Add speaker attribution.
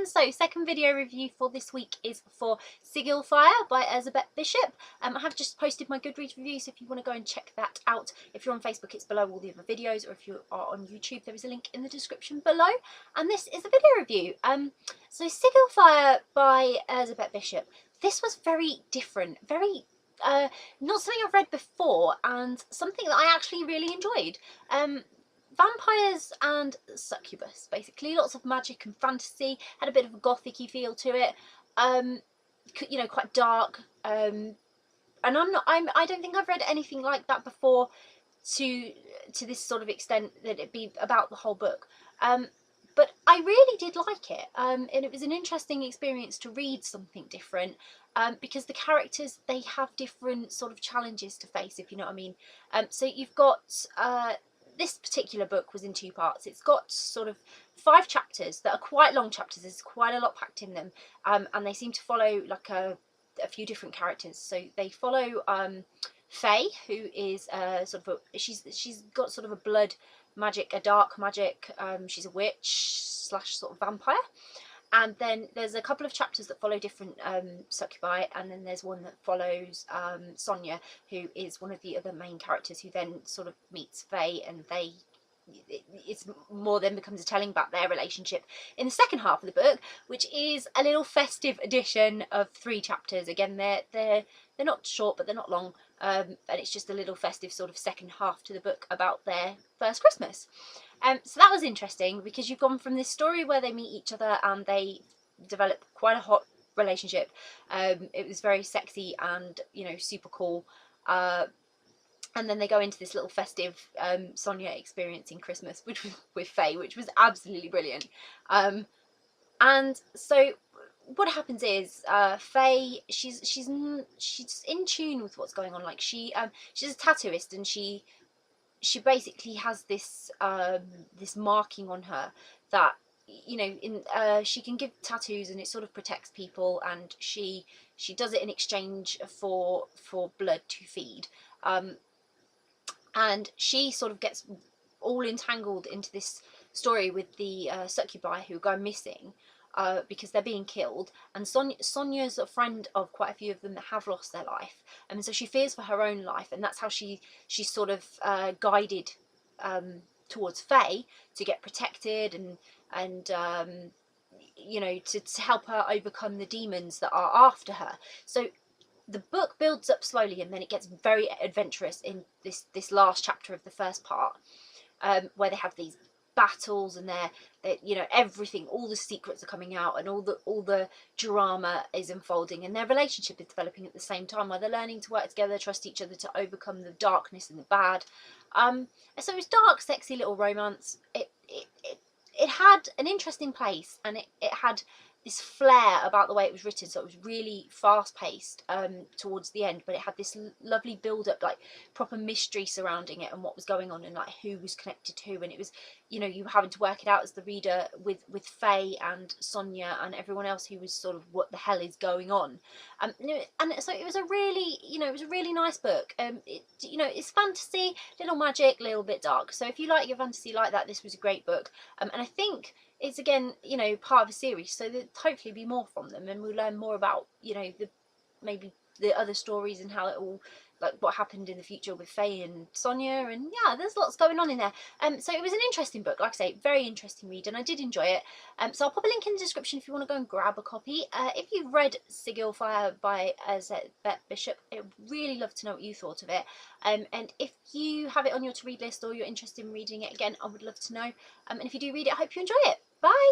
Speaker 1: everyone, so second video review for this week is for Sigil by Erzabet Bishop. I have just posted my Goodreads review, so if you want to go and check that out. If you're on Facebook, it's below all the other videos, or if you are on YouTube, there is a link in the description below. And this is a video review. So Sigil by Erzabet Bishop. This was very different, very not something I've read before, and something that I actually really enjoyed. Vampires and succubus, basically. Lots of magic and fantasy. Had a bit of a gothic-y feel to it. You know, quite dark. And I don't think I've read anything like that before to this sort of extent that it'd be about the whole book. But I really did like it, and it was an interesting experience to read something different, because the characters, they have different sort of challenges to face, if you know what I mean. So you've got this particular book was in two parts. It's got sort of 5 chapters that are quite long chapters. There's quite a lot packed in them, and they seem to follow like a few different characters. So they follow Faye, who is sort of she's got sort of a blood magic, a dark magic. She's a witch slash sort of vampire. And then there's a couple of chapters that follow different succubi, and then there's one that follows Sonia, who is one of the other main characters, who then sort of meets Faye, and it's more then becomes a telling about their relationship in the second half of the book, which is a little festive edition of 3 chapters. Again, they're not short, but they're not long, and it's just a little festive sort of second half to the book about their first Christmas. So that was interesting, because you've gone from this story where they meet each other and they develop quite a hot relationship. It was very sexy and, you know, super cool. And then they go into this little festive Sonia experiencing Christmas, which was with Faye, which was absolutely brilliant. And so what happens is Faye, she's in tune with what's going on. Like she's a tattooist, and she basically has this this marking on her that, you know, she can give tattoos, and it sort of protects people, and she does it in exchange for blood to feed. And she sort of gets all entangled into this story with the succubi who go missing because they're being killed, and Sonia's a friend of quite a few of them that have lost their life, and so she fears for her own life, and that's how she's sort of guided towards Faye to get protected and you know, to help her overcome the demons that are after her. So the book builds up slowly, and then it gets very adventurous in this last chapter of the first part, where they have these battles, and they're you know, everything, all the secrets are coming out, and all the drama is unfolding, and their relationship is developing at the same time, where they're learning to work together, trust each other to overcome the darkness and the bad. So it's dark, sexy little romance. It had an interesting pace, and it had this flair about the way it was written, so it was really fast paced towards the end, but it had this lovely build up, like proper mystery surrounding it, and what was going on, and like who was connected to who, and it was, you know, you were having to work it out as the reader with Faye and Sonia and everyone else, who was sort of, what the hell is going on. And so it was a really, you know, it was a really nice book. You know, it's fantasy, little magic, little bit dark, so if you like your fantasy like that, this was a great book. And I think it's, again, you know, part of a series, so there'll hopefully be more from them, and we'll learn more about, you know, maybe the other stories, and how it all, like what happened in the future with Faye and Sonia, and yeah, there's lots going on in there. So it was an interesting book, like I say, very interesting read, and I did enjoy it. So I'll pop a link in the description if you want to go and grab a copy. If you've read Sigil by Erzabet Bishop, I'd really love to know what you thought of it. And if you have it on your to read list, or you're interested in reading it again, I would love to know. And if you do read it, I hope you enjoy it. Bye!